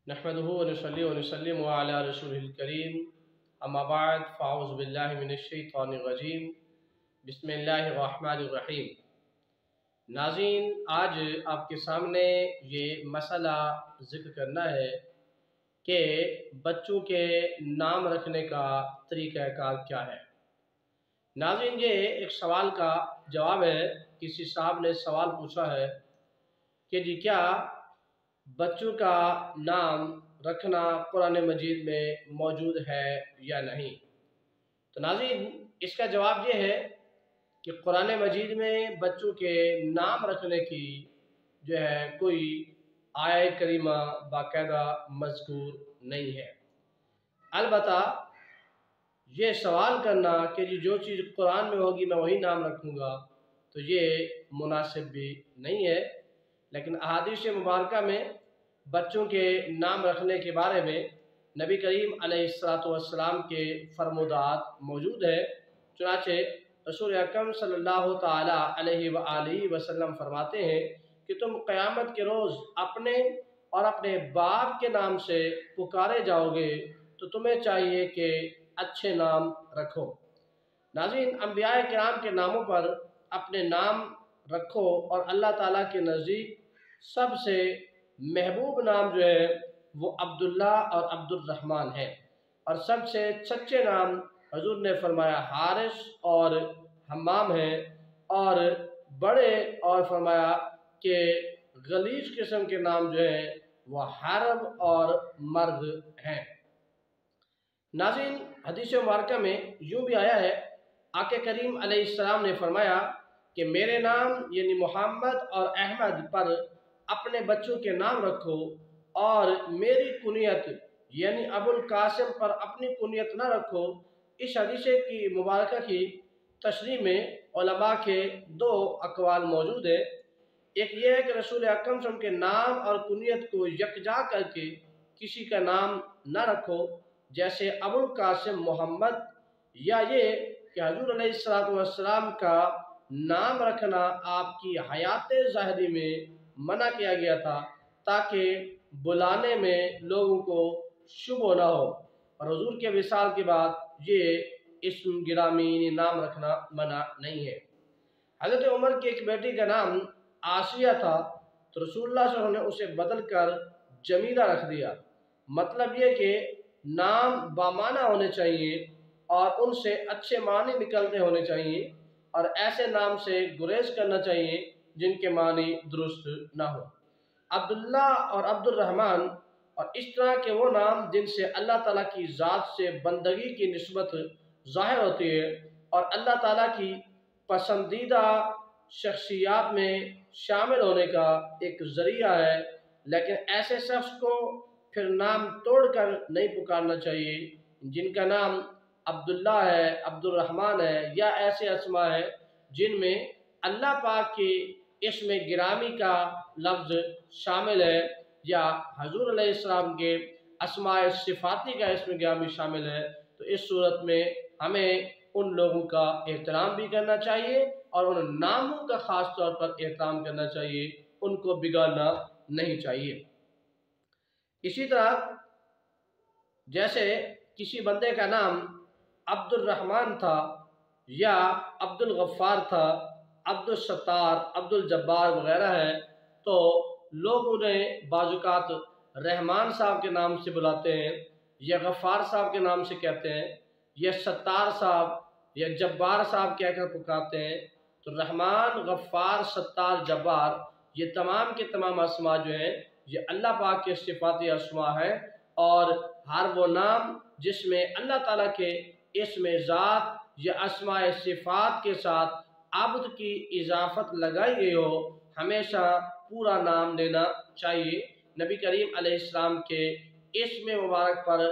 नहमदुहु व नसल्ली व नसल्लिमु अला रसूलिल करीम अम्मा बाद फ़अऊज़ु बिल्लाहि मिनश्शैतानिर रजीम बिस्मिल्लाहिर रहमानिर रहीम। नाज़रीन, आज आपके सामने ये मसला ज़िक्र करना है कि बच्चों के नाम रखने का तरीक़ाकार क्या है। नाज़रीन, ये एक सवाल का जवाब है। किसी साहब ने सवाल पूछा है कि जी क्या बच्चों का नाम रखना कुरान मजीद में मौजूद है या नहीं। तो नाज़रीन, इसका जवाब ये है कि कुरान मजीद में बच्चों के नाम रखने की जो है कोई आय करीमा बाकायदा मज़कूर नहीं है। अलबत्ता ये सवाल करना कि जी जो चीज़ कुरान में होगी मैं वही नाम रखूँगा, तो ये मुनासिब भी नहीं है। लेकिन अहादीस मुबारका में बच्चों के नाम रखने के बारे में नबी करीम अलैहिस्सलातु वस्सलाम के फरमादात मौजूद है। चुनाचे रसूल अकरम सल्लल्लाहु ताला अलैहि व आलिहि वसल्लम फरमाते हैं कि तुम क़यामत के रोज़ अपने और अपने बाप के नाम से पुकारे जाओगे, तो तुम्हें चाहिए कि अच्छे नाम रखो। नाज़रीन, अंबिया किराम के नामों पर अपने नाम रखो और अल्लाह ताला के नज़दीक सबसे महबूब नाम जो है वो अब्दुल्ला और अब्दुर्रहमान है, और सबसे सच्चे नाम हजूर ने फरमाया हारिस और हम्माम है, और बड़े और फरमाया कि गलीज किस्म के नाम जो है वह हरब और मर्द हैं। नाज़रीन, हदीस मुबारका में यूँ भी आया है, आके करीम अलैहिस्सलाम ने फरमाया कि मेरे नाम यानी मोहम्मद और अहमद पर अपने बच्चों के नाम रखो, और मेरी कुनियत यानी अबुल कासिम पर अपनी कुनियत न रखो। इस हदीस की मुबारका की तशरीह में उलमा के दो अक़वाल मौजूद है। एक ये है कि रसूल अकरम सल्लल्लाहु अलैहि वसल्लम के नाम और कुनियत को यकजा करके किसी का नाम न रखो, जैसे अबुल कासिम मोहम्मद, या ये कि हजूर अलैहिस्सलातु वस्सलाम का नाम रखना आपकी हयात ज़ाहिरी में मना किया गया था, ताकि बुलाने में लोगों को शुबह न हो। और हुजूर के विसाल के बाद ये इस्म गिरामी नाम रखना मना नहीं है। हज़रत उमर की एक बेटी का नाम आसिया था, तो रसूलुल्लाह सल्लल्लाहु अलैहि वसल्लम ने उसे बदल कर जमीला रख दिया। मतलब ये कि नाम बामाना होने चाहिए और उनसे अच्छे मानी निकलते होने चाहिए, और ऐसे नाम से गुरेज करना चाहिए जिनके मानी दुरुस्त ना हो। अब्दुल्ला और अब्दुर्रहमान और इस तरह के वो नाम जिनसे अल्लाह ताला की ज़ात से बंदगी की निस्बत ज़ाहिर होती है और अल्लाह ताला की पसंदीदा शख्सियात में शामिल होने का एक ज़रिया है। लेकिन ऐसे शख्स को फिर नाम तोड़कर नहीं पुकारना चाहिए जिनका नाम अब्दुल्ला है, अब्दुर्रहमान है, या ऐसे अस्मा है जिनमें अल्लाह पाक के इसमें गिरामी का लफ्ज़ शामिल है, या हजूर अलैहिस्सलाम के अस्माए सिफाती का इसमें गिरामी शामिल है। तो इस सूरत में हमें उन लोगों का एहतराम भी करना चाहिए और उन नामों का ख़ास तौर पर एहतराम करना चाहिए, उनको बिगाड़ना नहीं चाहिए। इसी तरह जैसे किसी बंदे का नाम अब्दुर्रहमान था या अब्दुल गफ्फार था, अब्दुल सत्तार, अब्दुल जब्बार वगैरह है, तो लोग उन्हें बाजुकात रहमान साहब के नाम से बुलाते हैं, या गफ्फार साहब के नाम से कहते हैं, या सत्तार साहब या जब्बार साहब कहकर पुकारते हैं। तो रहमान, गफ्फार, सत्तार, जब्बार ये तमाम के तमाम अस्मा जो हैं ये अल्लाह पाक के सिफाती अस्मा है, और हर वो नाम जिसमें अल्लाह ताला के इसमें ज़ात या अस्माए सिफात के साथ अब्द की इजाफत लगाई गई हो, हमेशा पूरा नाम लेना चाहिए। नबी करीम अलैहिस्सलाम के इसमें मुबारक पर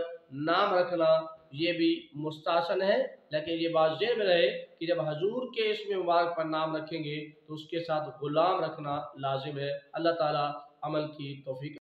नाम रखना ये भी मुस्तासन है, लेकिन ये बात ज़हन में रहे कि जब हजूर के इसमें मुबारक पर नाम रखेंगे तो उसके साथ गुलाम रखना लाजिम है। अल्लाह ताला अमल की तौफीक